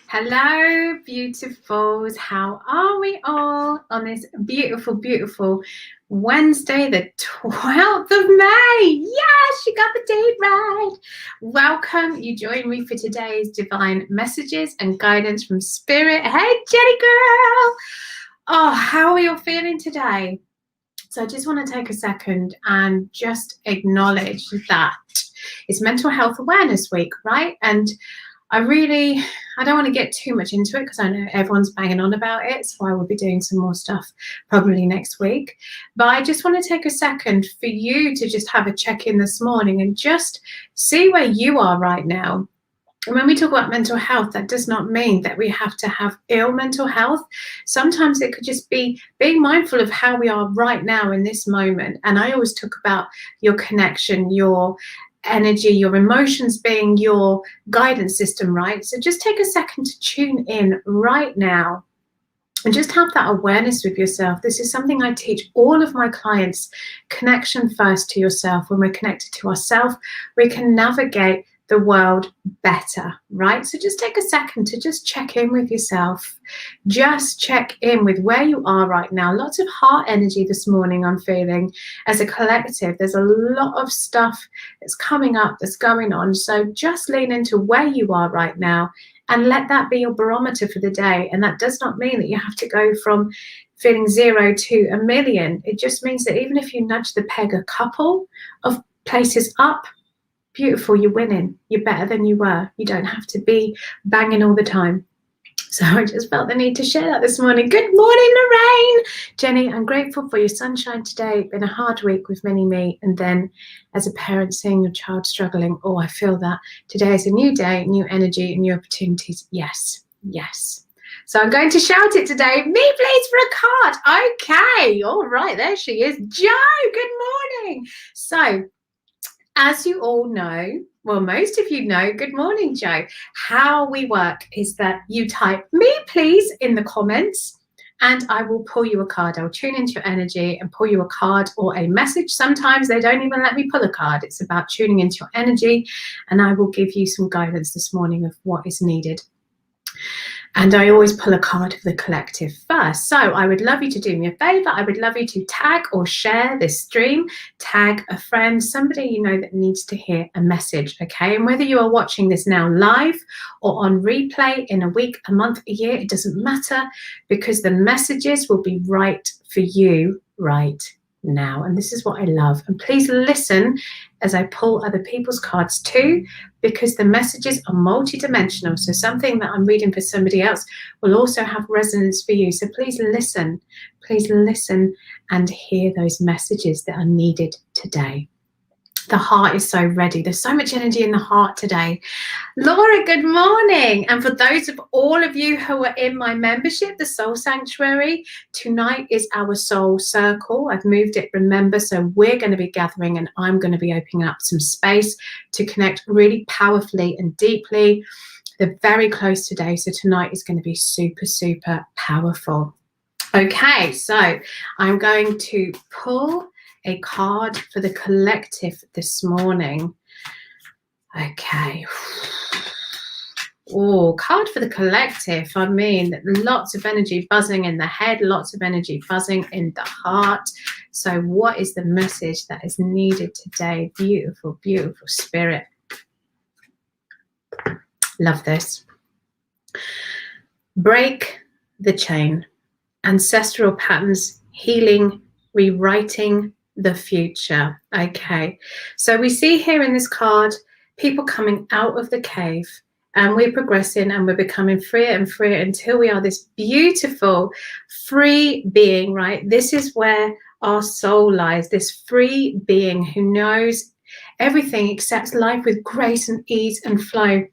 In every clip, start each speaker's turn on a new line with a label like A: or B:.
A: Hello, beautifuls. How are we all on this beautiful, beautiful Wednesday, the 12th of May? Yes, you got the date right. Welcome. You join me for today's divine messages and guidance from Spirit. Hey, Jenny girl. Oh, how are you feeling today? So I just want to take a second and just acknowledge that it's Mental Health Awareness Week, right? And I don't want to get too much into it because I know everyone's banging on about it, so I will be doing some more stuff probably next week. But I just want to take a second for you to just have a check-in this morning and just see where you are right now. And when we talk about mental health, that does not mean that we have to have ill mental health. Sometimes it could just be being mindful of how we are right now in this moment. And I always talk about your connection, your energy, your emotions being your guidance system, right? So just take a second to tune in right now and just have that awareness with yourself. This is something I teach all of my clients. Connection first to yourself. When we're connected to ourselves, we can navigate the world better, right? So just take a second to just check in with yourself. Just check in with where you are right now. Lots of heart energy this morning I'm feeling as a collective. There's a lot of stuff that's coming up, that's going on. So just lean into where you are right now and let that be your barometer for the day. And that does not mean that you have to go from feeling 0 to a million. It just means that even if you nudge the peg a couple of places up, beautiful, you're winning. You're better than you were. You don't have to be banging all the time. So I just felt the need to share that this morning. Good morning, Lorraine. Jenny, I'm grateful for your sunshine today. Been a hard week with me. And then as a parent, seeing your child struggling, oh, I feel that. Today is a new day, new energy, new opportunities. Yes, yes. So I'm going to shout it today. Me, please, for a card. Okay. All right. There she is. Jo, good morning. So as you all know, well, most of you know, good morning, Jo. How we work is that you type me, please, in the comments, and I will pull you a card. I'll tune into your energy and pull you a card or a message. Sometimes they don't even let me pull a card. It's about tuning into your energy, and I will give you some guidance this morning of what is needed. And I always pull a card of the collective first. So I would love you to do me a favor. I would love you to tag or share this stream, tag a friend, somebody you know that needs to hear a message, okay? And whether you are watching this now live or on replay in a week, a month, a year, it doesn't matter, because the messages will be right for you right now. And this is what I love. And please listen as I pull other people's cards too, because the messages are multidimensional. So something that I'm reading for somebody else will also have resonance for you. So please listen and hear those messages that are needed today. The heart is so ready. There's so much energy in the heart today. Laura, good morning. And for those of all of you who are in my membership, the Soul Sanctuary, tonight is our soul circle. I've moved it, remember, so we're going to be gathering and I'm going to be opening up some space to connect really powerfully and deeply. They're very close today, so tonight is going to be super, super powerful. Okay, so I'm going to pull a card for the collective this morning. Okay. Oh, card for the collective. I mean, lots of energy buzzing in the head, lots of energy buzzing in the heart. So what is the message that is needed today? Beautiful, beautiful spirit. Love this. Break the chain. Ancestral patterns, healing, rewriting the future. Okay, so we see here in this card people coming out of the cave, and we're progressing and we're becoming freer and freer until we are this beautiful free being, right? This is where our soul lies, this free being who knows everything, accepts life with grace and ease and flow.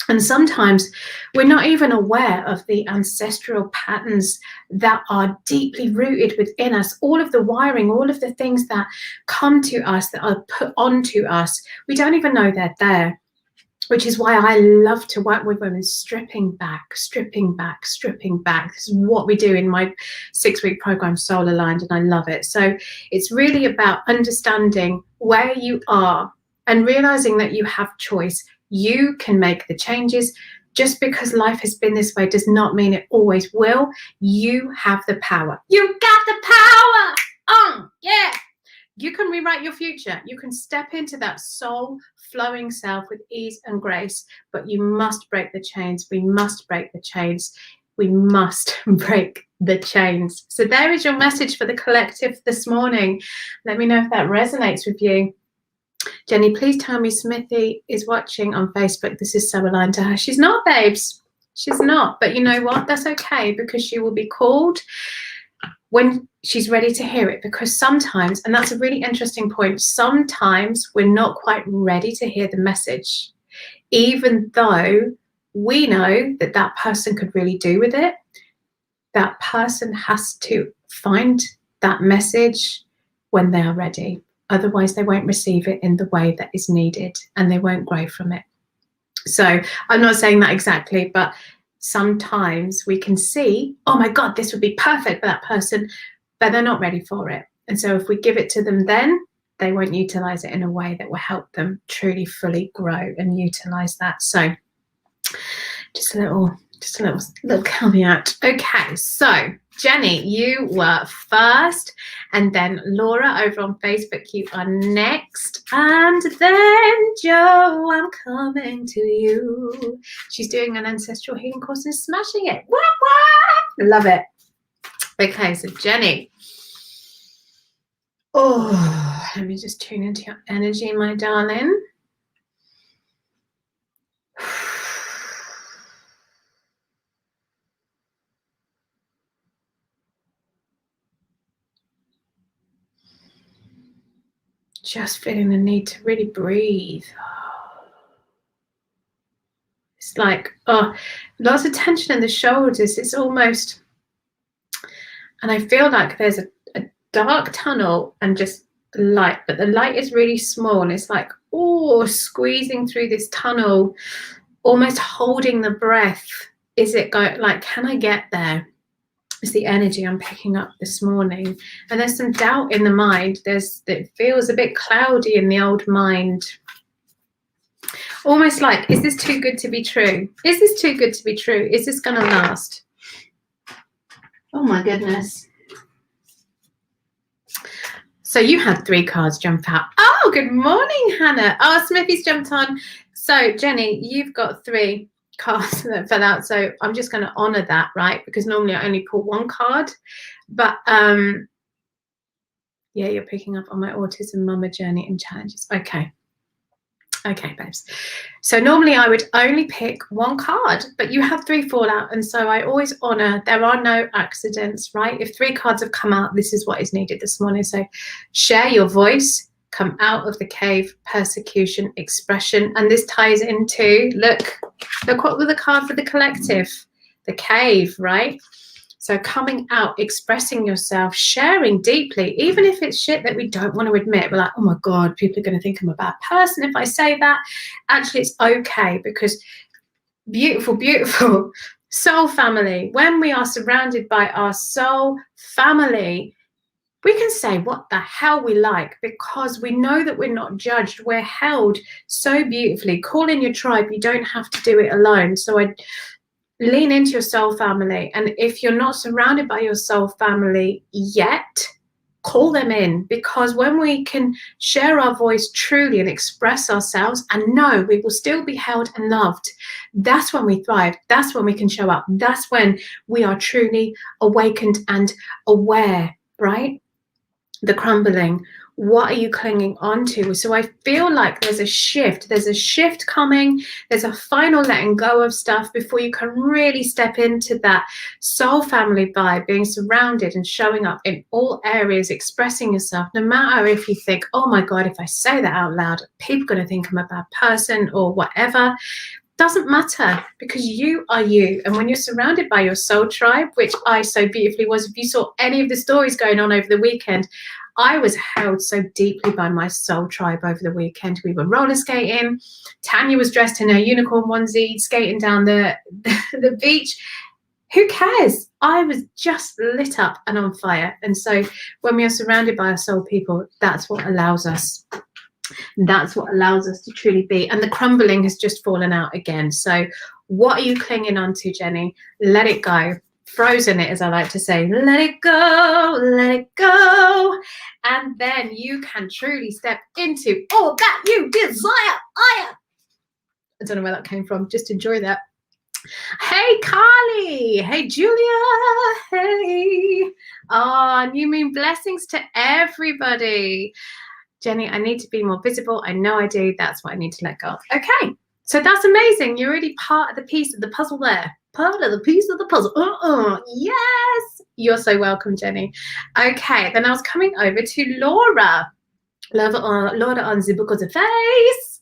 A: And sometimes we're not even aware of the ancestral patterns that are deeply rooted within us. All of the wiring, all of the things that come to us, that are put onto us, we don't even know they're there. Which is why I love to work with women, stripping back. This is what we do in my 6-week program, Soul Aligned, and I love it. So it's really about understanding where you are and realizing that you have choice. You can make the changes. Just because life has been this way does not mean it always will. You have the power. You got the power. Yeah. You can rewrite your future. You can step into that soul flowing self with ease and grace, but you must break the chains. We must break the chains. We must break the chains. So there is your message for the collective this morning. Let me know if that resonates with you. Jenny, please tell me Smithy is watching on Facebook. This is so aligned to her. She's not, babes. She's not. But you know what? That's okay, because she will be called when she's ready to hear it. Because sometimes, and that's a really interesting point, sometimes we're not quite ready to hear the message, even though we know that that person could really do with it. That person has to find that message when they are ready. Otherwise, they won't receive it in the way that is needed, and they won't grow from it. So I'm not saying that exactly, but sometimes we can see, oh my God, this would be perfect for that person, but they're not ready for it. And so if we give it to them then, they won't utilize it in a way that will help them truly fully grow and utilize that. So just a little caveat. Okay, so Jenny, you were first, and then Laura over on Facebook, you are next, and then Jo, I'm coming to you. She's doing an ancestral healing course and smashing it. Wah, wah! Love it. Okay, so Jenny. Oh, let me just tune into your energy, my darling. Just feeling the need to really breathe. It's like, lots of tension in the shoulders. It's almost, and I feel like there's a dark tunnel and just light, but the light is really small. It's like, squeezing through this tunnel, almost holding the breath. Is it going, like, can I get there? Is the energy I'm picking up this morning. And there's some doubt in the mind. It feels a bit cloudy in the old mind. Almost like, is this too good to be true? Is this too good to be true? Is this going to last? Oh my goodness. So you had 3 cards jump out. Oh, good morning, Hannah. Oh, Smithy's jumped on. So Jenny, you've got 3 cards that fell out. So I'm just going to honor that, right? Because normally I only pull 1 card. But yeah, you're picking up on my autism mama journey and challenges. Okay, babes. So normally I would only pick 1 card, but you have 3 fall out. And so I always honor, there are no accidents, right? If 3 cards have come out, this is what is needed this morning. So share your voice, come out of the cave, persecution, expression. And this ties into, look what was the card for the collective, the cave, right? So coming out, expressing yourself, sharing deeply, even if it's shit that we don't want to admit. We're like, oh my God, people are going to think I'm a bad person if I say that. Actually, it's okay, because beautiful, beautiful soul family. When we are surrounded by our soul family, we can say what the hell we like, because we know that we're not judged. We're held so beautifully. Call in your tribe. You don't have to do it alone. So I lean into your soul family. And if you're not surrounded by your soul family yet, call them in, because when we can share our voice truly and express ourselves and know we will still be held and loved, that's when we thrive. That's when we can show up. That's when we are truly awakened and aware, right? The crumbling. What are you clinging on to? So I feel like there's a shift coming. There's a final letting go of stuff before you can really step into that soul family vibe, being surrounded and showing up in all areas, expressing yourself, no matter if you think, oh my God, if I say that out loud, people are going to think I'm a bad person or whatever. Doesn't matter, because you are you. And when you're surrounded by your soul tribe, which I so beautifully was, if you saw any of the stories going on over the weekend, I was held so deeply by my soul tribe over the weekend. We were roller skating. Tanya was dressed in her unicorn onesie, skating down the beach. Who cares? I was just lit up and on fire. And so when we are surrounded by our soul people, that's what allows us That's what allows us to truly be. And the crumbling has just fallen out again. So what are you clinging on to, Jenny? Let it go. Frozen it, as I like to say. Let it go, let it go. And then you can truly step into all that you desire. I don't know where that came from. Just enjoy that. Hey, Carly. Hey, Julia. Hey. Oh, new moon blessings to everybody. Jenny, I need to be more visible. I know I do. That's what I need to let go of. Okay. So that's amazing. You're already part of the piece of the puzzle there. Part of the piece of the puzzle. Yes. You're so welcome, Jenny. Okay. Then I was coming over to Laura. Laura on the book of the face.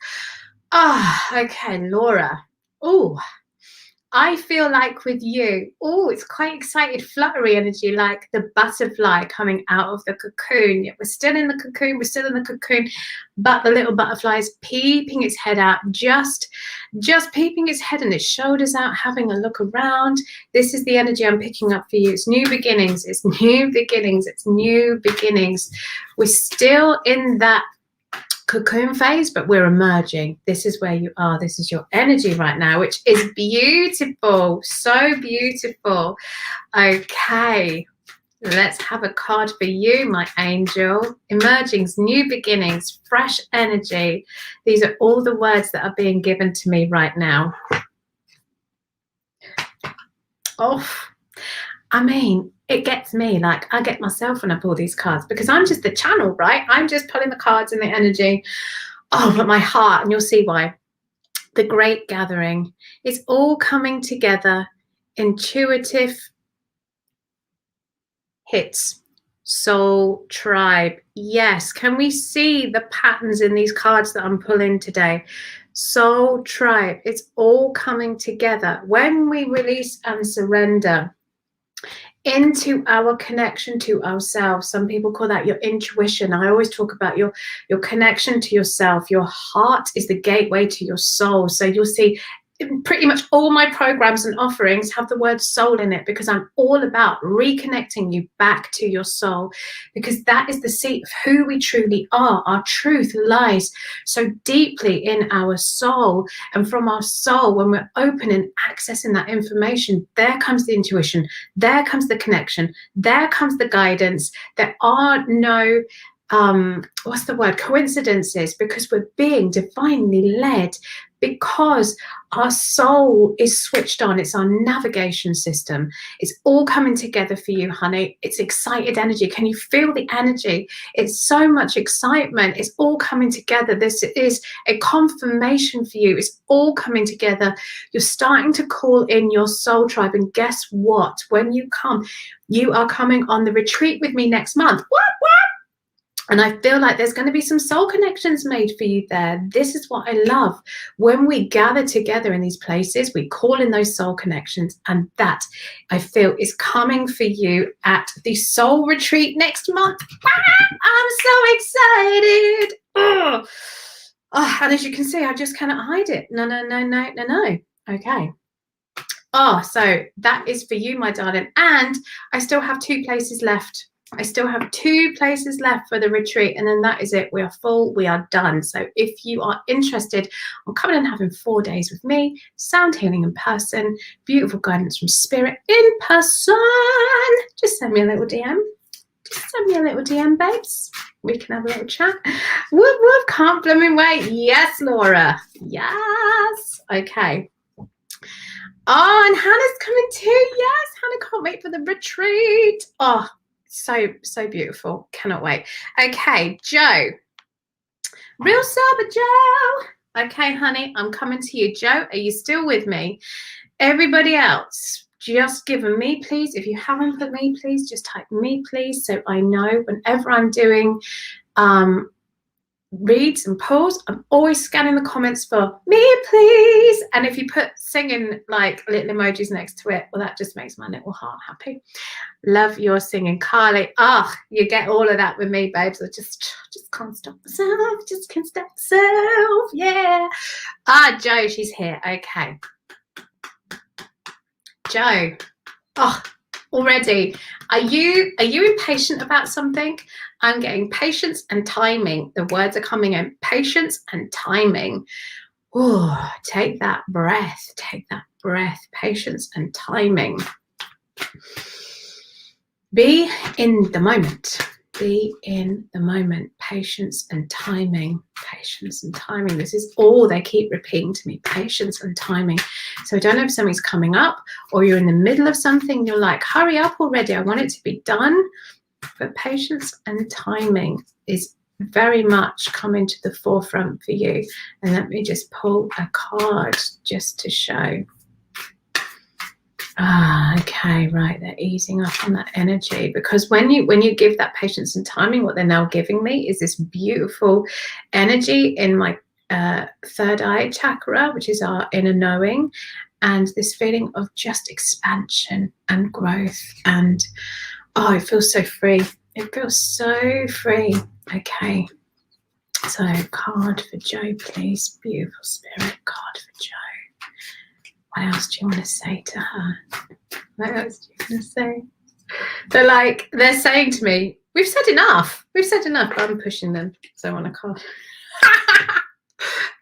A: Okay, Laura. Oh, I feel like with you, it's quite excited, fluttery energy, like the butterfly coming out of the cocoon. Yet we're still in the cocoon, but the little butterfly is peeping its head out, just peeping its head and its shoulders out, having a look around. This is the energy I'm picking up for you. It's new beginnings. It's new beginnings. It's new beginnings. We're still in that cocoon phase, but we're emerging. This is where you are. This is your energy right now, which is beautiful. So beautiful. Okay, let's have a card for you, my angel. Emergings, new beginnings, fresh energy. These are all the words that are being given to me right now. I mean, it gets me, like I get myself when I pull these cards, because I'm just the channel, right? I'm just pulling the cards and the energy. But my heart, and you'll see why. The great gathering. It's all coming together. Intuitive hits. Soul tribe. Yes. Can we see the patterns in these cards that I'm pulling today? Soul tribe. It's all coming together. When we release and surrender into our connection to ourselves. Some people call that your intuition. I always talk about your connection to yourself. Your heart is the gateway to your soul. So you'll see pretty much all my programs and offerings have the word soul in it, because I'm all about reconnecting you back to your soul, because that is the seat of who we truly are. Our truth lies so deeply in our soul, and from our soul, when we're open and accessing that information, there comes the intuition, there comes the connection, there comes the guidance. There are no coincidences, because we're being divinely led, because our soul is switched on. It's our navigation system. It's all coming together for you, honey. It's excited energy. Can you feel the energy? It's so much excitement. It's all coming together. This is a confirmation for you. It's all coming together. You're starting to call in your soul tribe. And guess what? When you come, you are coming on the retreat with me next month. What? And I feel like there's going to be some soul connections made for you there. This is what I love. When we gather together in these places, we call in those soul connections. And that, I feel, is coming for you at the soul retreat next month. I'm so excited. And as you can see, I just cannot hide it. No. Okay. So that is for you, my darling. And I still have 2 places left. I still have 2 places left for the retreat, and then that is it. We are full. We are done. So if you are interested on coming and having 4 days with me, sound healing in person, beautiful guidance from spirit in person, just send me a little DM. Just send me a little DM, babes. We can have a little chat. Whoop, whoop, can't blooming wait. Yes, Laura. Yes. Okay. And Hannah's coming too. Yes, Hannah can't wait for the retreat. So beautiful. Cannot wait. Okay, Joe. Real sober Joe. Okay, honey, I'm coming to you. Joe, are you still with me? Everybody else, just give a me, please. If you haven't put me, please, just type me, please, so I know whenever I'm doing reads and pulls, I'm always scanning the comments for me, please. And if you put singing like little emojis next to it, well, that just makes my little heart happy. Love your singing, Carly. You get all of that with me, babes. I just can't stop myself. Just can't stop myself. Yeah. Joe, she's here. Okay. Joe. already. Are you impatient about something? I'm getting patience and timing. The words are coming in. Patience and timing. Oh, take that breath. Take that breath. Patience and timing. Be in the moment. Be in the moment. Patience and timing. Patience and timing. This is all they keep repeating to me. Patience and timing. So I don't know if something's coming up or you're in the middle of something. You're like, hurry up already. I want it to be done. But patience and timing is very much coming to the forefront for you. And let me just pull a card just to show. Okay, right. They're easing up on that energy, because when you give that patience and timing, what they're now giving me is this beautiful energy in my third eye chakra, which is our inner knowing, and this feeling of just expansion and growth. And oh, it feels so free. It feels so free. Okay. So card for Jo, please. Beautiful spirit, card for Jo. What else do you want to say to her? What else do you want to say? They're saying to me, we've said enough. We've said enough. I'm pushing them. So I want a card.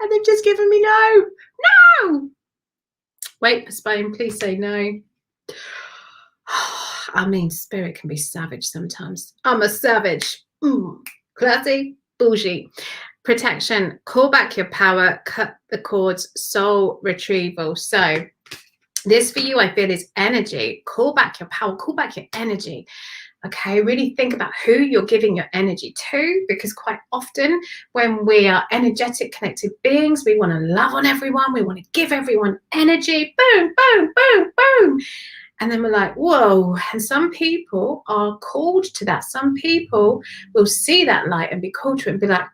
A: And they've just given me no. No. Wait, postpone. Please say no. I mean, spirit can be savage sometimes. I'm a savage. Classy, bougie. Protection, call back your power, cut the cords, soul retrieval. So this for you, I feel, is energy. Call back your power, call back your energy. Okay, really think about who you're giving your energy to, because quite often when we are energetic, connected beings, we want to love on everyone. We want to give everyone energy. Boom, boom, boom, boom. And then we're like, whoa. And some people are called to that. Some people will see that light and be called to it and be like,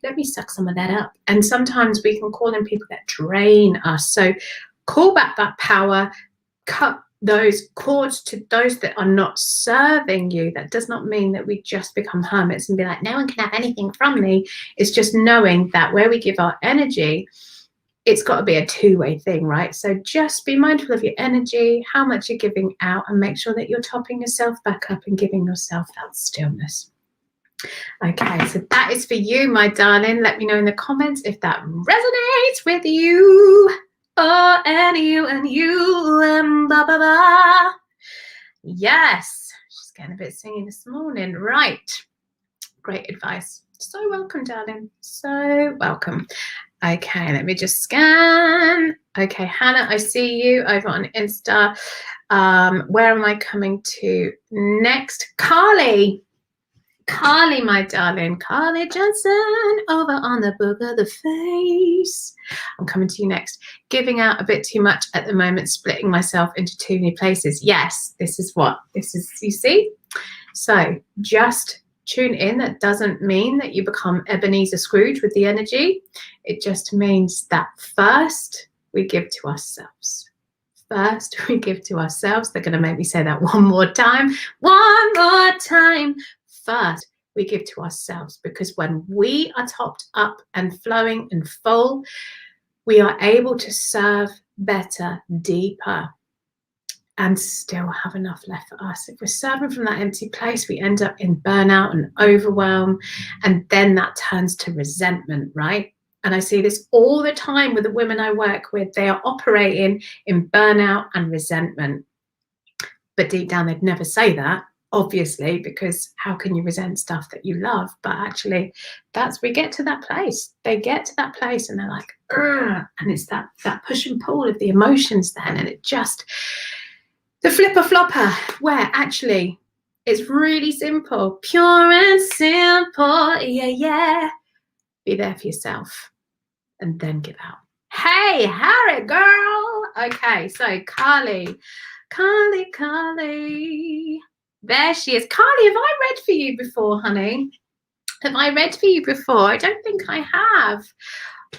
A: let me suck some of that up. And sometimes we can call in people that drain us. So call back that power, cut those cords to those that are not serving you. That does not mean that we just become hermits and be like, no one can have anything from me. It's just knowing that where we give our energy, it's got to be a two-way thing, right? So just be mindful of your energy, how much you're giving out, and make sure that you're topping yourself back up and giving yourself that stillness. Okay, so that is for you, my darling. Let me know in the comments if that resonates with you. Oh, and you, and blah, blah, blah. Yes, she's getting a bit singy this morning. Right, great advice. So welcome, darling. So welcome. Okay, let me just scan. Okay, Hannah, I see you over on Insta. Where am I coming to next? Carly. Carly, my darling. Carly Johnson over on the Book of the Face. I'm coming to you next. Giving out a bit too much at the moment, splitting myself into too many places. Yes, this is what this is, you see? So just tune in. That doesn't mean that you become Ebenezer Scrooge with the energy. It just means that first we give to ourselves. First we give to ourselves. They're going to make me say that one more time. One more time. First we give to ourselves, because when we are topped up and flowing and full, we are able to serve better, deeper, and still have enough left for us. If we're serving from that empty place, we end up in burnout and overwhelm, and then that turns to resentment, right? And I see this all the time with the women I work with. They are operating in burnout and resentment. But deep down, they'd never say that, obviously, because how can you resent stuff that you love? But actually, we get to that place. They get to that place and they're like, ugh, and it's that push and pull of the emotions then, and it just... the flipper flopper, where actually it's really simple, pure and simple, yeah. Be there for yourself and then give out. Hey, Harry, girl. Okay, so Carly. There she is. Carly, have I read for you before, honey? Have I read for you before? I don't think I have.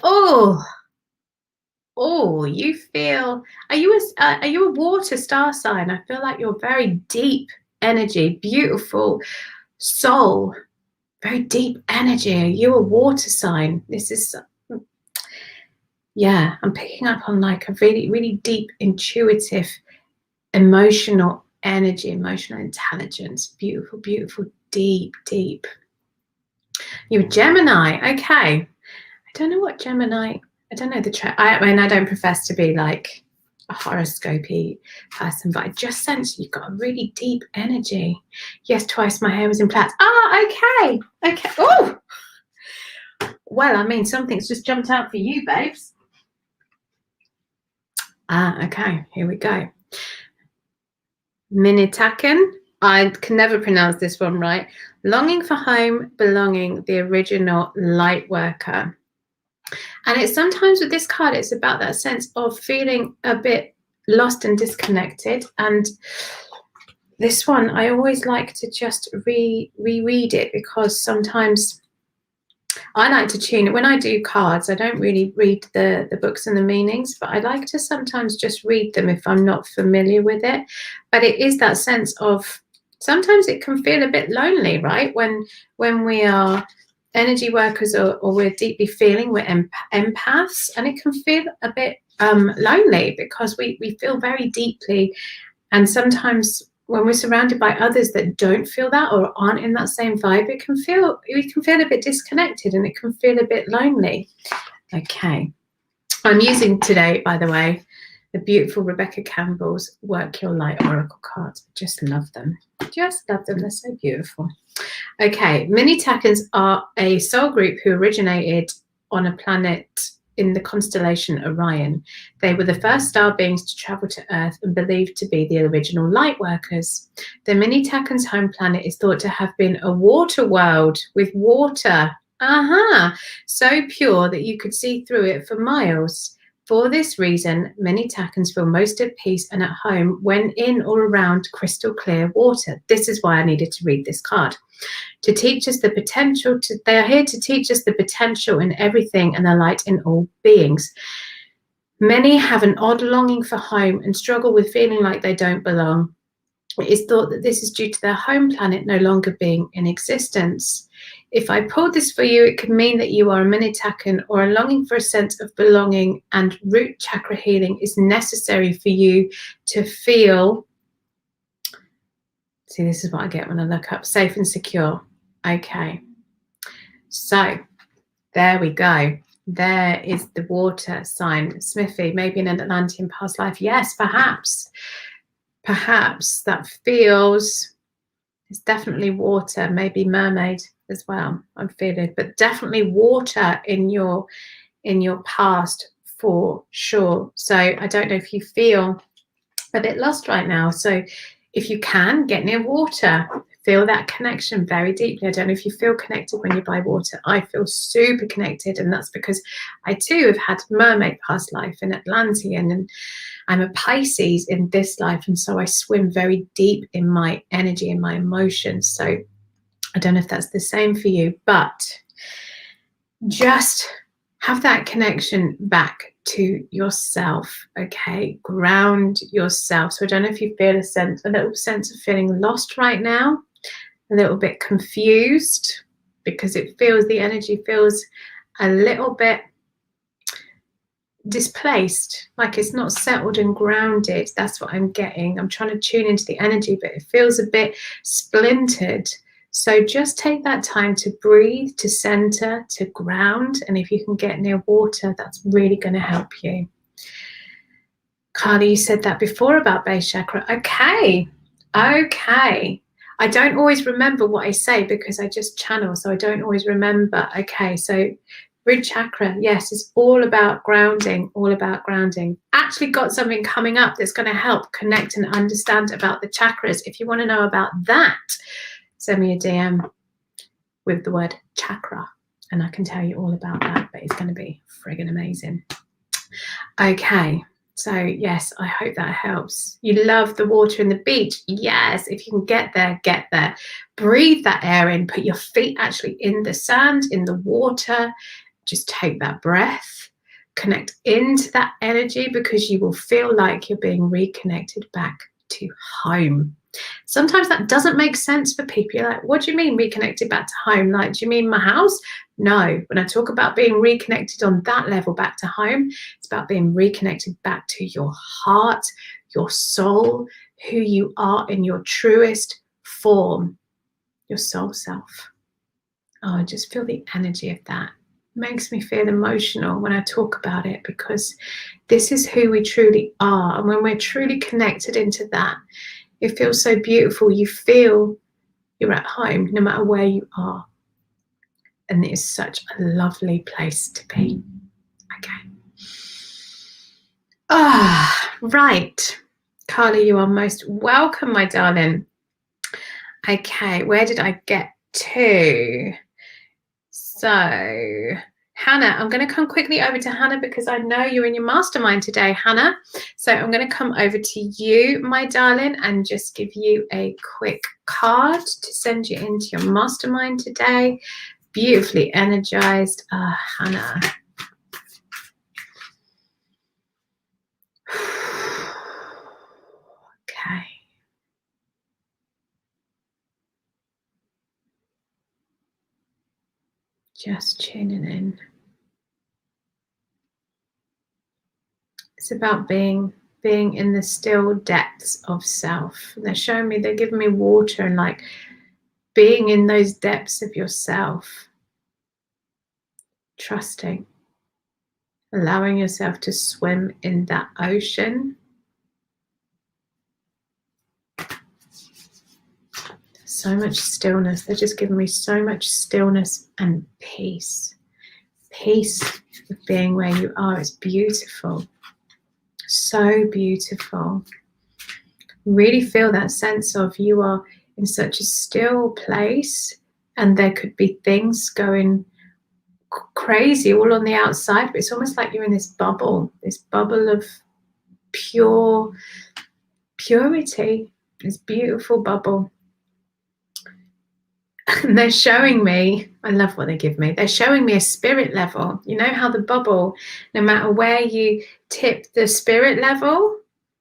A: Oh, you feel, are you a water star sign? I feel like you're very deep energy, beautiful soul, very deep energy. Are you a water sign? This is, yeah, I'm picking up on like a really, really deep, intuitive, emotional energy, emotional intelligence. Beautiful, beautiful, deep, deep. You're Gemini. Okay. I don't know what Gemini, I don't know the I mean, I don't profess to be like a horoscopy person, but I just sense you've got a really deep energy. Yes, twice my hair was in plaits. Okay. Okay. Oh, well, I mean, something's just jumped out for you, babes. Okay, here we go. Minitaken. I can never pronounce this one right. Longing for home, belonging, the original light worker. And it's sometimes with this card, it's about that sense of feeling a bit lost and disconnected. And this one, I always like to just reread it, because sometimes I like to tune it. When I do cards, I don't really read the books and the meanings, but I like to sometimes just read them if I'm not familiar with it. But it is that sense of, sometimes it can feel a bit lonely, right? When we are energy workers, or we're deeply feeling, we're empaths, and it can feel a bit lonely, because we feel very deeply. And sometimes when we're surrounded by others that don't feel that, or aren't in that same vibe, we can feel a bit disconnected, and it can feel a bit lonely. Okay. I'm using today, by the way, the beautiful Rebecca Campbell's Work Your Light Oracle cards. Just love them. Just love them. They're so beautiful. Okay. Minitakans are a soul group who originated on a planet in the constellation Orion. They were the first star beings to travel to Earth and believed to be the original light workers. The Minitakans' home planet is thought to have been a water world with water. So pure that you could see through it for miles. For this reason, Minitakans feel most at peace and at home when in or around crystal clear water. This is why I needed to read this card. To teach us the potential, they are here to teach us the potential in everything and the light in all beings. Many have an odd longing for home and struggle with feeling like they don't belong. It is thought that this is due to their home planet no longer being in existence. If I pulled this for you, it could mean that you are a Minitakan, or a longing for a sense of belonging, and root chakra healing is necessary for you to feel. See, this is what I get when I look up safe and secure. Okay. So there we go. There is the water sign. Smithy, maybe in an Atlantean past life. Yes, perhaps. Perhaps that feels, it's definitely water, maybe mermaid as well, I'm feeling, but definitely water in your past for sure. So I don't know if you feel a bit lost right now. So if you can, get near water, feel that connection very deeply. I don't know if you feel connected when you're by water. I feel super connected, and that's because I too have had mermaid past life in Atlantean, and I'm a Pisces in this life, and so I swim very deep in my energy and my emotions. So I don't know if that's the same for you, but just have that connection back to yourself, okay? Ground yourself. So I don't know if you feel a little sense of feeling lost right now, a little bit confused, because the energy feels a little bit displaced, like it's not settled and grounded. That's what I'm getting. I'm trying to tune into the energy, but it feels a bit splintered. So just take that time to breathe, to center, to ground. And if you can get near water, that's really going to help you. Carly, you said that before about base chakra. Okay. I don't always remember what I say because I just channel, so I don't always remember. Okay, so root chakra, yes, it's all about grounding, Actually got something coming up that's going to help connect and understand about the chakras. If you want to know about that, send me a DM with the word chakra, and I can tell you all about that, but it's going to be friggin' amazing. Okay. So yes, I hope that helps. You love the water and the beach. Yes, if you can get there, get there. Breathe that air in, put your feet actually in the sand, in the water. Just take that breath, connect into that energy, because you will feel like you're being reconnected back to home. Sometimes that doesn't make sense for people. You're like, what do you mean reconnected back to home? Like, do you mean my house? No, when I talk about being reconnected on that level back to home, it's about being reconnected back to your heart, your soul, who you are in your truest form, your soul self. Oh, I just feel the energy of that. It makes me feel emotional when I talk about it, because this is who we truly are. And when we're truly connected into that, it feels so beautiful. You feel you're at home no matter where you are. And it is such a lovely place to be. Okay. Right. Carly, you are most welcome, my darling. Okay, where did I get to? So, Hannah, I'm going to come quickly over to Hannah because I know you're in your mastermind today, Hannah. So I'm going to come over to you, my darling, and just give you a quick card to send you into your mastermind today. Beautifully energized, Hannah. Okay. Just tuning in. It's about being in the still depths of self. They're showing me, they're giving me water and like being in those depths of yourself. Trusting. Allowing yourself to swim in that ocean. So much stillness. They're just giving me so much stillness and peace. Peace of being where you are. It's beautiful. So beautiful. Really feel that sense of you are in such a still place, and there could be things going crazy all on the outside, but it's almost like you're in this bubble of purity, this beautiful bubble. And they're showing me, I love what they give me, they're showing me a spirit level. You know how the bubble, no matter where you tip the spirit level,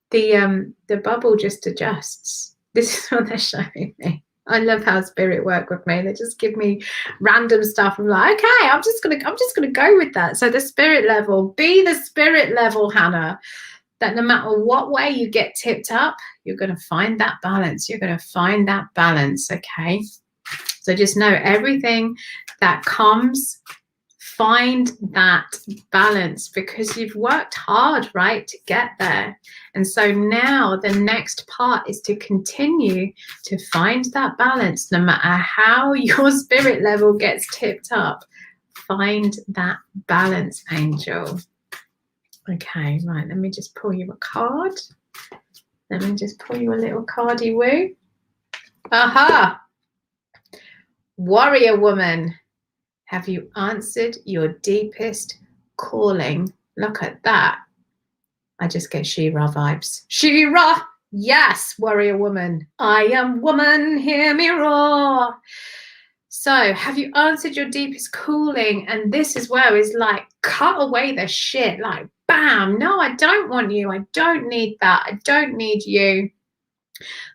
A: the bubble just adjusts. This is what they're showing me. I love how spirit work with me. They just give me random stuff. I'm like, okay, I'm just gonna go with that. So the spirit level, be the spirit level, Hannah, that no matter what way you get tipped up, you're gonna find that balance. You're gonna find that balance, okay? So just know everything that comes, find that balance, because you've worked hard, right, to get there. And so now the next part is to continue to find that balance. No matter how your spirit level gets tipped up, find that balance, angel. Okay, right, let me just pull you a card. Let me just pull you a little cardy woo. Aha! Warrior woman, have you answered your deepest calling? Look at that. I just get She-Ra vibes. She-Ra! Yes, warrior woman. I am woman, hear me roar. So, have you answered your deepest calling? And this is where it's like, cut away the shit. Like, bam. No, I don't want you. I don't need that. I don't need you.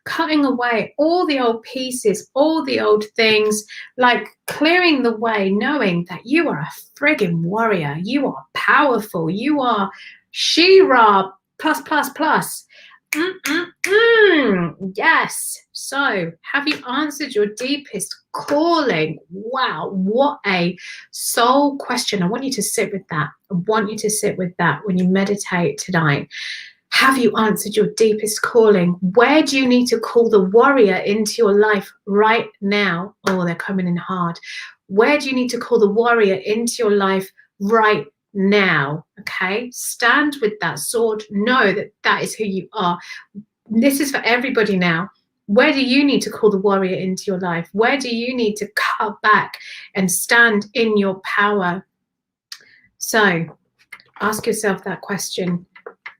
A: Cutting away all the old pieces, all the old things, like clearing the way, knowing that you are a friggin' warrior. You are powerful. You are She-Ra plus, plus, plus. Yes. So, have you answered your deepest calling? Wow, what a soul question. I want you to sit with that. I want you to sit with that when you meditate tonight. Have you answered your deepest calling? Where do you need to call the warrior into your life right now? Oh, they're coming in hard. Where do you need to call the warrior into your life right now? Okay, stand with that sword. Know that that is who you are. This is for everybody now. Where do you need to call the warrior into your life? Where do you need to cut back and stand in your power? So ask yourself that question.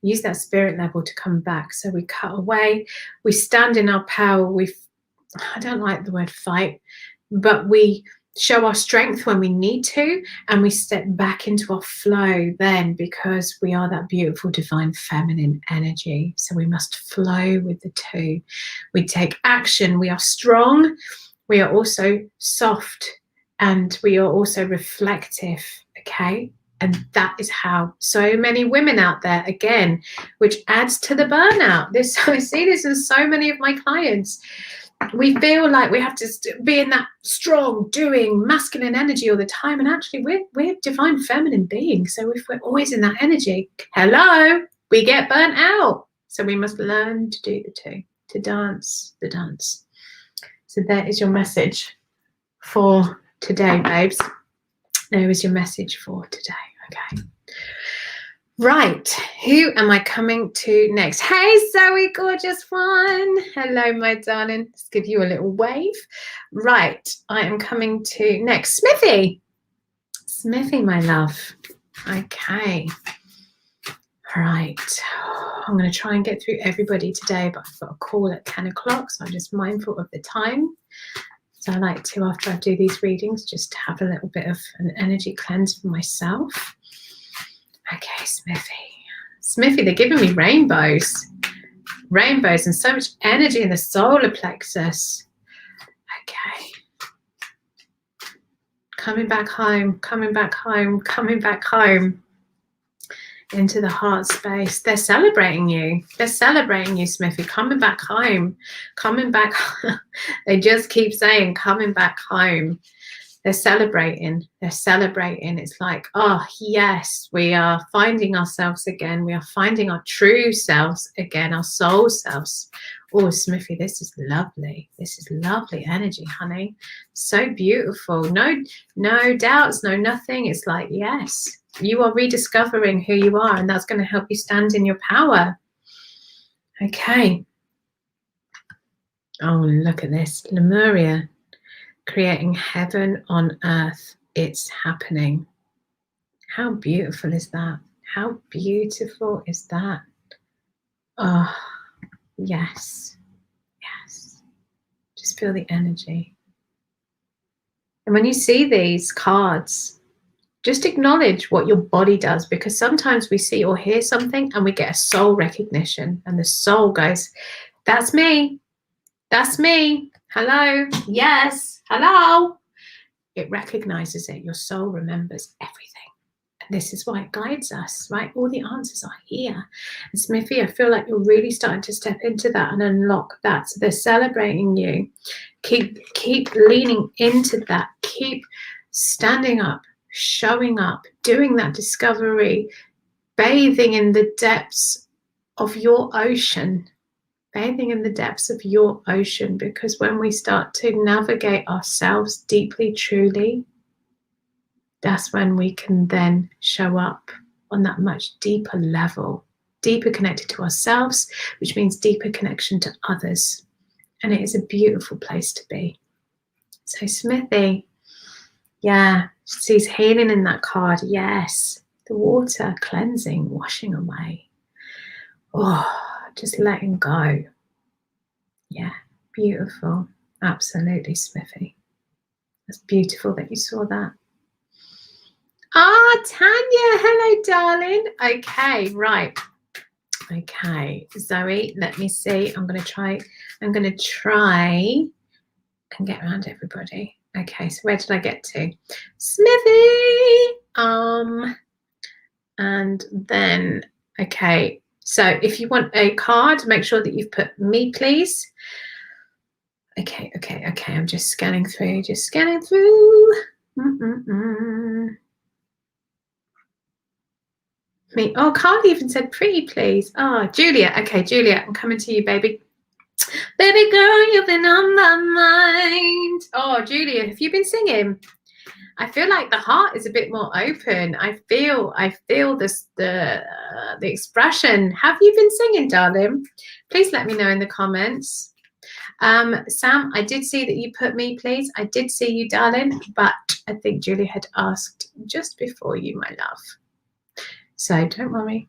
A: Use that spirit level to come back. So we cut away, we stand in our power. I don't like the word fight, but we show our strength when we need to, and we step back into our flow then, because we are that beautiful divine feminine energy. So we must flow with the two. We take action. We are strong. We are also soft, and we are also reflective. Okay. And that is how so many women out there, again, which adds to the burnout. I see this in so many of my clients. We feel like we have to be in that strong, doing, masculine energy all the time. And actually, we're divine feminine beings. So if we're always in that energy, hello, we get burnt out. So we must learn to do the two, to dance the dance. So there is your message for today, babes. There is your message for today. Okay. Right. Who am I coming to next? Hey, Zoe, gorgeous one. Hello, my darling. Let's give you a little wave. Right. I am coming to next. Smithy. Smithy, my love. Okay. Right. I'm going to try and get through everybody today, but I've got a call at 10 o'clock, so I'm just mindful of the time. So I like to, after I do these readings, just have a little bit of an energy cleanse for myself. Okay, Smithy, they're giving me rainbows and so much energy in the solar plexus. Okay. Coming back home into the heart space. They're celebrating you, Smithy, coming back home. They just keep saying coming back home. They're celebrating. It's like, oh yes, we are finding ourselves again. We are finding our true selves again, our soul selves. Oh, Smithy, this is lovely energy, honey. So beautiful. No doubts, no nothing. It's like, yes, you are rediscovering who you are, and that's going to help you stand in your power. Okay. Oh, look at this. Lemuria. Creating heaven on earth. It's happening. How beautiful is that? How beautiful is that? Oh, yes. Just feel the energy. And when you see these cards, just acknowledge what your body does, because sometimes we see or hear something and we get a soul recognition, and the soul goes, that's me. Hello. Yes. Hello. It recognizes it. Your soul remembers everything. And this is why it guides us, right? All the answers are here. And Smithy, I feel like you're really starting to step into that and unlock that. So they're celebrating you. Keep leaning into that. Keep standing up, showing up, doing that discovery, bathing in the depths of your ocean. Because when we start to navigate ourselves deeply, truly, that's when we can then show up on that much deeper level, deeper connected to ourselves, which means deeper connection to others. And it is a beautiful place to be. So Smithy, yeah, sees healing in that card. Yes, the water cleansing, washing away. Oh, just letting go. Yeah, beautiful. Absolutely, Smithy. It's beautiful that you saw that. Tanya, hello, darling. Okay, right. Okay, Zoe, let me see. I'm going to try and get around everybody. Okay, so where did I get to? Smithy. And then, okay. So if you want a card, make sure that you've put me, please. Okay. I'm just scanning through. Me. Oh, Carly even said pretty, please. Oh, Julia. Okay, Julia, I'm coming to you, baby. Baby girl, you've been on my mind. Oh, Julia, have you been singing? I feel like the heart is a bit more open. I feel this the expression. Have you been singing, darling? Please let me know in the comments. Sam, I did see that you put me, please. I did see you, darling, but I think Julie had asked just before you, my love. So don't worry.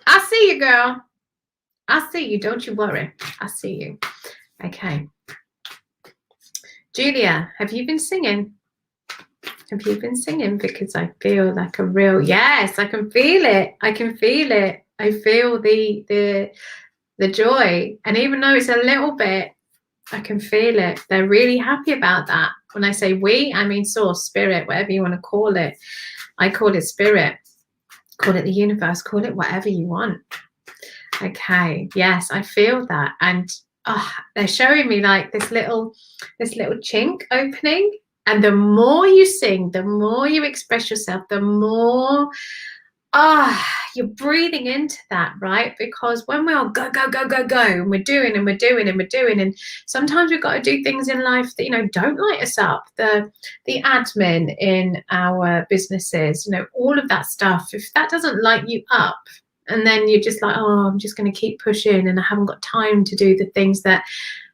A: I see you, girl. I see you. Don't you worry. I see you. Okay. Julia, have you been singing? Because I feel like a real, yes, I can feel it. I feel the joy. And even though it's a little bit, I can feel it. They're really happy about that. When I say we, I mean source, spirit, whatever you want to call it. I call it spirit. Call it the universe, call it whatever you want. Okay, yes, I feel that. And they're showing me like this little chink opening. And the more you sing, the more you express yourself, the more you're breathing into that, right? Because when we all go, and we're doing and sometimes we've got to do things in life that, don't light us up. The admin in our businesses, all of that stuff, if that doesn't light you up, and then you're just like, I'm just going to keep pushing and I haven't got time to do the things that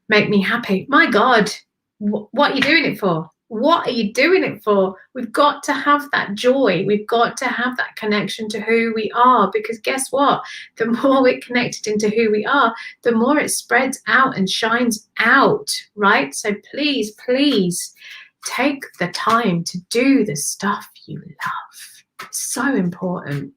A: make me happy. My God, what are you doing it for? What are you doing it for? We've got to have that joy. We've got to have that connection to who we are, because guess what? The more we're connected into who we are, the more it spreads out and shines out, right? So please, please take the time to do the stuff you love. It's so important.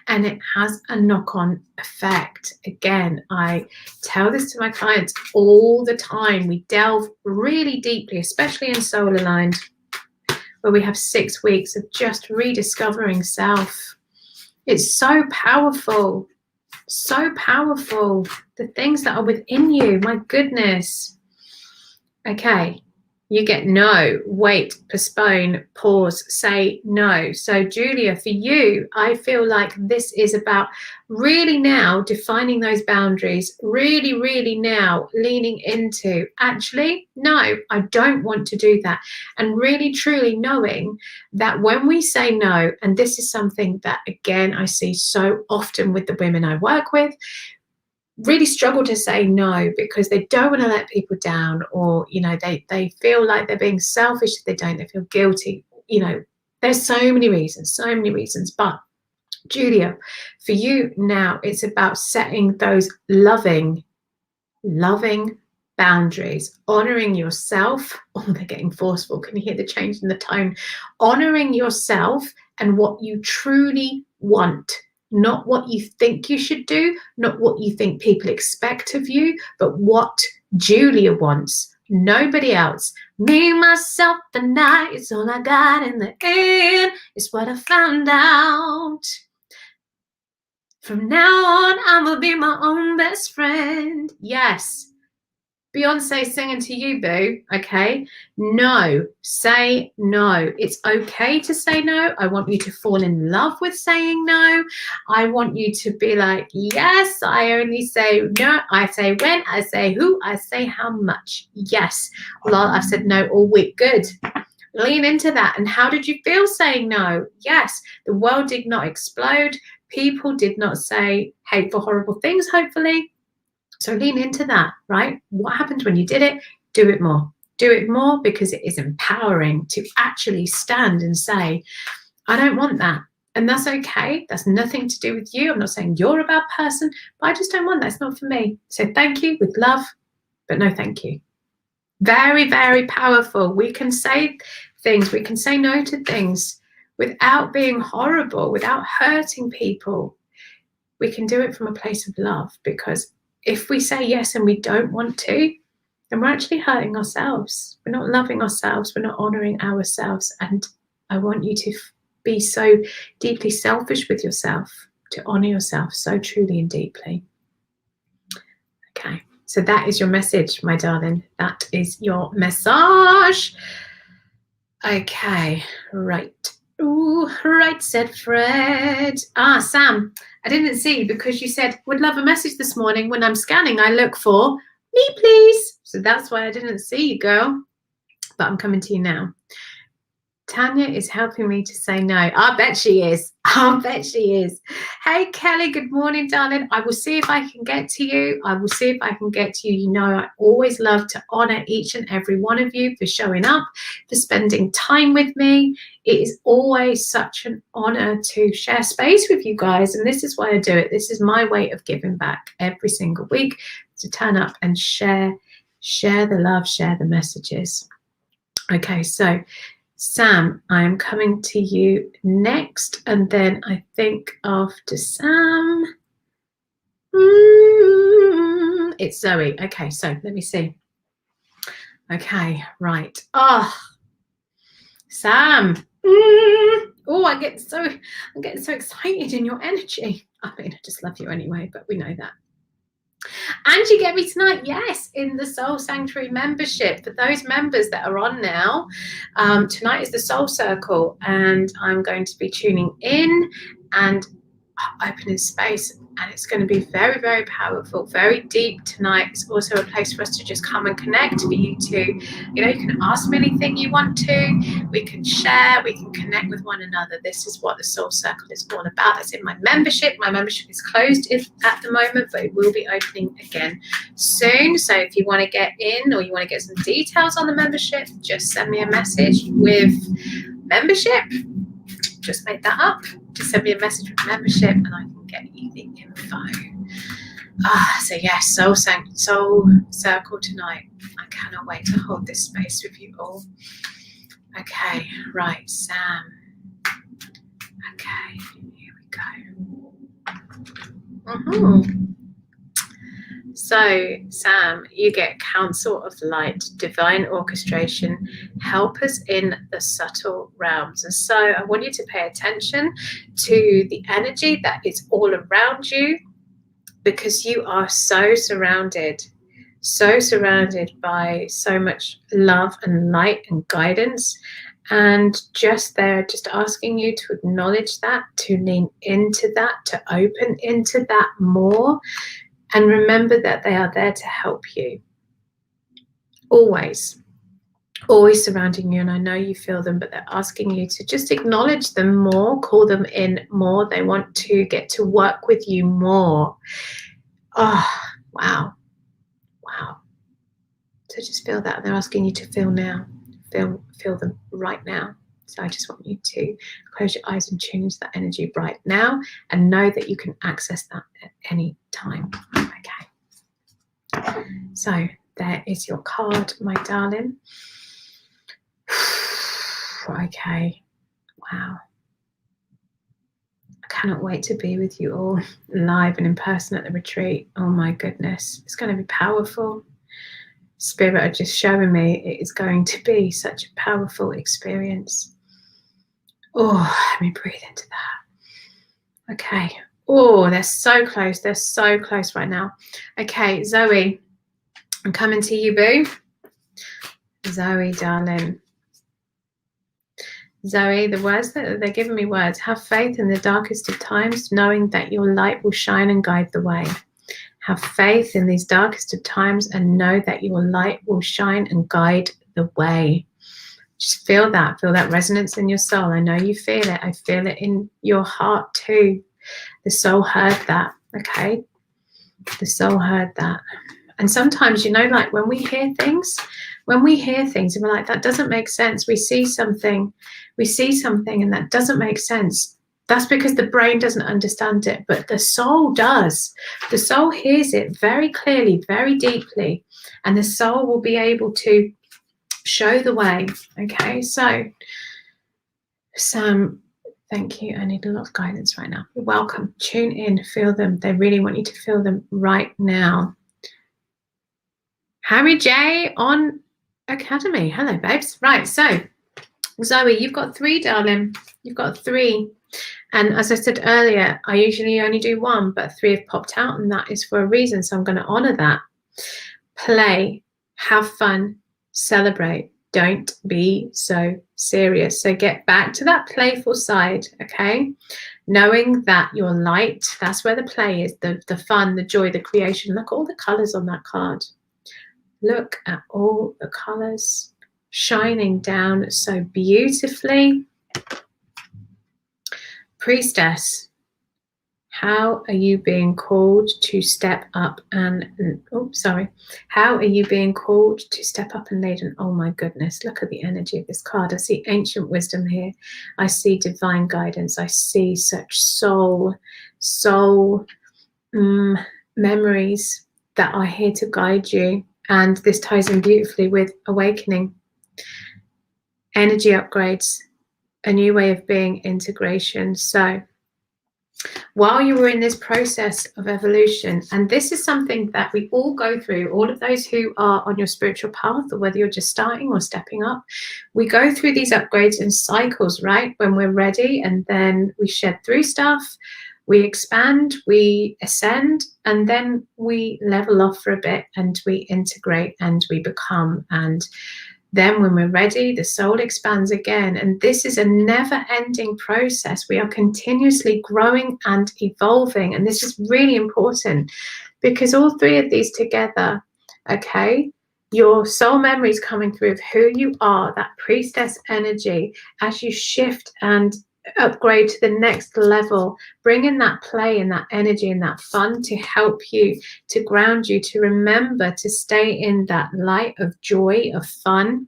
A: And it has a knock-on effect. Again, I tell this to my clients all the time. We delve really deeply, especially in Soul Aligned, where we have 6 weeks of just rediscovering self. It's so powerful, so powerful. The things that are within you, my goodness. Okay. You get no, wait, postpone, pause, say no. So Julia, for you, I feel like this is about really now defining those boundaries, really, really now leaning into, actually, no, I don't want to do that. And really, truly knowing that when we say no, and this is something that, again, I see so often with the women I work with, really struggle to say no because they don't want to let people down, or they feel like they're being selfish if they don't, they feel guilty. There's so many reasons, but Julia, for you now, it's about setting those loving boundaries, honoring yourself. They're getting forceful. Can you hear the change in the tone? Honoring yourself and what you truly want. Not what you think you should do, not what you think people expect of you, but what Julia wants. Nobody else. Me, myself, and I, it's all I got in the end. It's what I found out. From now on, I'm gonna be my own best friend. Yes. Beyonce singing to you, boo, okay? No, say no. It's okay to say no. I want you to fall in love with saying no. I want you to be like, yes, I only say no. I say when, I say who, I say how much. Yes. Well, I've said no all week. Good. Lean into that. And how did you feel saying no? Yes. The world did not explode. People did not say hateful, horrible things, hopefully. So lean into that, right? What happens when you did it? Do it more. Do it more, because it is empowering to actually stand and say, I don't want that. And that's okay. That's nothing to do with you. I'm not saying you're a bad person, but I just don't want that. It's not for me. So thank you with love, but no thank you. Very, very powerful. We can say things. We can say no to things without being horrible, without hurting people. We can do it from a place of love, because if we say yes and we don't want to, then we're actually hurting ourselves. We're not loving ourselves. We're not honoring ourselves. And I want you to be so deeply selfish with yourself, to honor yourself so truly and deeply. Okay, so that is your message, my darling. That is your message. Okay, right. Ooh, right, said Fred. Sam, I didn't see, because you said, would love a message this morning. When I'm scanning, I look for me, please. So that's why I didn't see you, girl. But I'm coming to you now. Tanya is helping me to say no. I bet she is. I bet she is. Hey, Kelly, good morning, darling. I will see if I can get to you. I will see if I can get to you. You know, I always love to honor each and every one of you for showing up, for spending time with me. It is always such an honor to share space with you guys. And this is why I do it. This is my way of giving back every single week, to turn up and share the love, share the messages. Okay, so Sam, I am coming to you next, and then I think after Sam, it's Zoe. Okay, so let me see. Okay, right. Sam, Oh, I get so excited in your energy. I mean, I just love you anyway, but we know that. And you get me tonight, yes, in the Soul Sanctuary membership. For those members that are on now, tonight is the Soul Circle, and I'm going to be tuning in and opening space, and it's going to be very, very powerful, very deep tonight. It's also a place for us to just come and connect, for you to, you can ask me anything you want to, we can share, we can connect with one another. This is what the Soul Circle is all about. That's in my membership. My membership is closed at the moment, but it will be opening again soon. So if you want to get in, or you want to get some details on the membership, just send me a message with membership. Just made that up. Just send me a message with membership and I can get you the info. So yes, Soul Circle tonight. I cannot wait to hold this space with you all. Okay, right, Sam. Okay, here we go. So, Sam, you get Council of Light, Divine Orchestration, help us in the subtle realms. And so I want you to pay attention to the energy that is all around you, because you are so surrounded by so much love and light and guidance. And just asking you to acknowledge that, to lean into that, to open into that more. And remember that they are there to help you. Always surrounding you. And I know you feel them, but they're asking you to just acknowledge them more, call them in more. They want to get to work with you more. Oh, wow. So just feel that. They're asking you to feel now. Feel them right now. So I just want you to close your eyes and tune into that energy right now, and know that you can access that at any time. Okay. So there is your card, my darling. Okay. Wow. I cannot wait to be with you all live and in person at the retreat. Oh my goodness. It's going to be powerful. Spirit are just showing me it is going to be such a powerful experience. Oh, let me breathe into that. Okay. Oh, they're so close. They're so close right now. Okay, Zoe, I'm coming to you, boo. Zoe, darling. Zoe, the words that they're giving me words. Have faith in the darkest of times, knowing that your light will shine and guide the way. Have faith in these darkest of times and know that your light will shine and guide the way. Just feel that resonance in your soul. I know you feel it. I feel it in your heart too. The soul heard that, okay? The soul heard that. And sometimes, like when we hear things and we're like, that doesn't make sense. We see something and that doesn't make sense. That's because the brain doesn't understand it, but the soul does. The soul hears it very clearly, very deeply, and the soul will be able to show the way. Okay, so Sam, thank you. I need a lot of guidance right now. You're welcome. Tune in, feel them. They really want you to feel them right now. Harry J on Academy. Hello, babes. Right, so Zoe, you've got 3, darling. You've got 3. And as I said earlier, I usually only do 1, but 3 have popped out, and that is for a reason. So I'm going to honor that. Play, have fun, celebrate. Don't be so serious. So get back to that playful side, okay? Knowing that your light, that's where the play is, the fun, the joy, the creation. Look at all the colors on that card. Look at all the colors shining down so beautifully. Priestess, how are you being called to step up and, how are you being called to step up and lead? And oh my goodness, look at the energy of this card. I see ancient wisdom here. I see divine guidance. I see such soul memories that are here to guide you. And this ties in beautifully with awakening, energy upgrades, a new way of being, integration. So while you were in this process of evolution, and this is something that we all go through, all of those who are on your spiritual path, or whether you're just starting or stepping up, we go through these upgrades in cycles, right? When we're ready, and then we shed through stuff, we expand, we ascend, and then we level off for a bit, and we integrate, and we become. And then when we're ready, the soul expands again. And this is a never-ending process. We are continuously growing and evolving. And this is really important, because all three of these together, okay, your soul memory is coming through of who you are, that priestess energy, as you shift and upgrade to the next level, bring in that play and that energy and that fun to help you, to ground you, to remember to stay in that light of joy, of fun,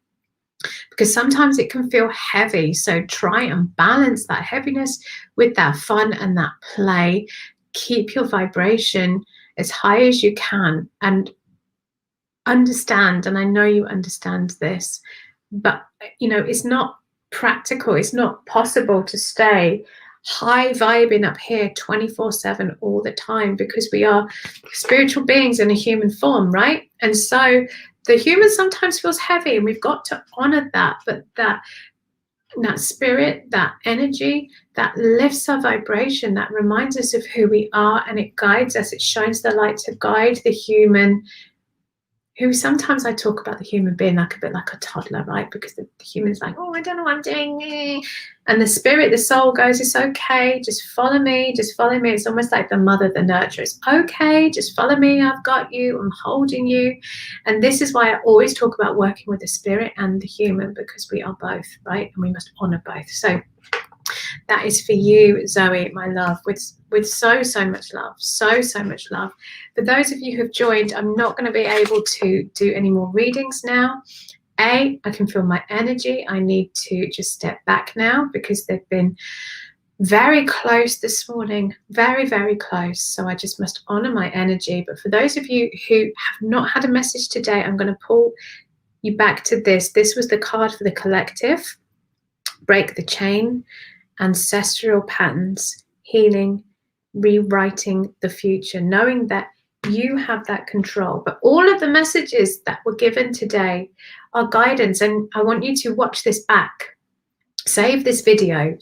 A: because sometimes it can feel heavy. So try and balance that heaviness with that fun and that play. Keep your vibration as high as you can, and understand, and I know you understand this, but you know, it's not practical, it's not possible to stay high vibing up here 24/7 all the time, because we are spiritual beings in a human form, right? And so the human sometimes feels heavy, and we've got to honor that. But that spirit, that energy, that lifts our vibration, that reminds us of who we are, and it guides us, it shines the light to guide the human, who sometimes I talk about the human being like a bit like a toddler, right? Because the human's like, oh, I don't know what I'm doing. And the spirit, the soul goes, it's okay, just follow me, just follow me. It's almost like the mother, the nurturer. It's okay, just follow me, I've got you, I'm holding you. And this is why I always talk about working with the spirit and the human, because we are both, right? And we must honor both. So that is for you, Zoe, my love, with so much love, so much love. For those of you who have joined, I'm not going to be able to do any more readings now. I can feel my energy. I need to just step back now, because they've been very close this morning, very, very close. So I just must honor my energy. But for those of you who have not had a message today, I'm going to pull you back to this. This was the card for the collective. Break the chain, ancestral patterns, healing, rewriting the future, knowing that you have that control. But all of the messages that were given today are guidance, and I want you to watch this back. Save this video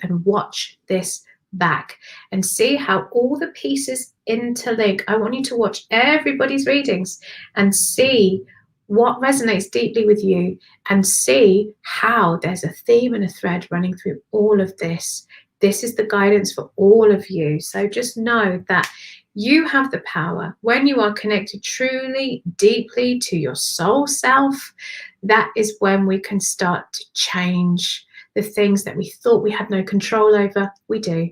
A: and watch this back and see how all the pieces interlink. I want you to watch everybody's readings and see what resonates deeply with you, and see how there's a theme and a thread running through all of this. This is the guidance for all of you. So just know that you have the power when you are connected truly, deeply to your soul self. That is when we can start to change the things that we thought we had no control over. We do.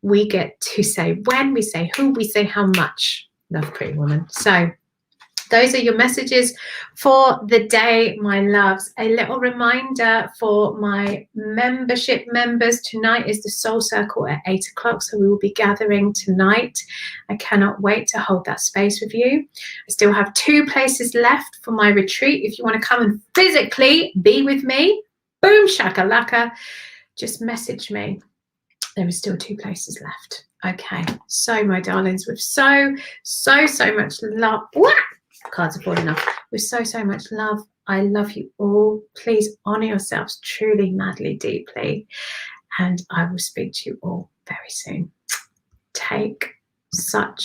A: We get to say when, we say who, we say how much. Love, pretty woman. So those are your messages for the day, my loves. A little reminder for my membership members, tonight is the Soul Circle at 8 o'clock, so we will be gathering tonight. I cannot wait to hold that space with you. I still have 2 places left for my retreat. If you want to come and physically be with me, boom, shakalaka, just message me. There are still 2 places left. Okay, so my darlings, with so much love. What? Cards are falling off. With so much love, I love you all. Please honor yourselves truly, madly, deeply, and I will speak to you all very soon. Take such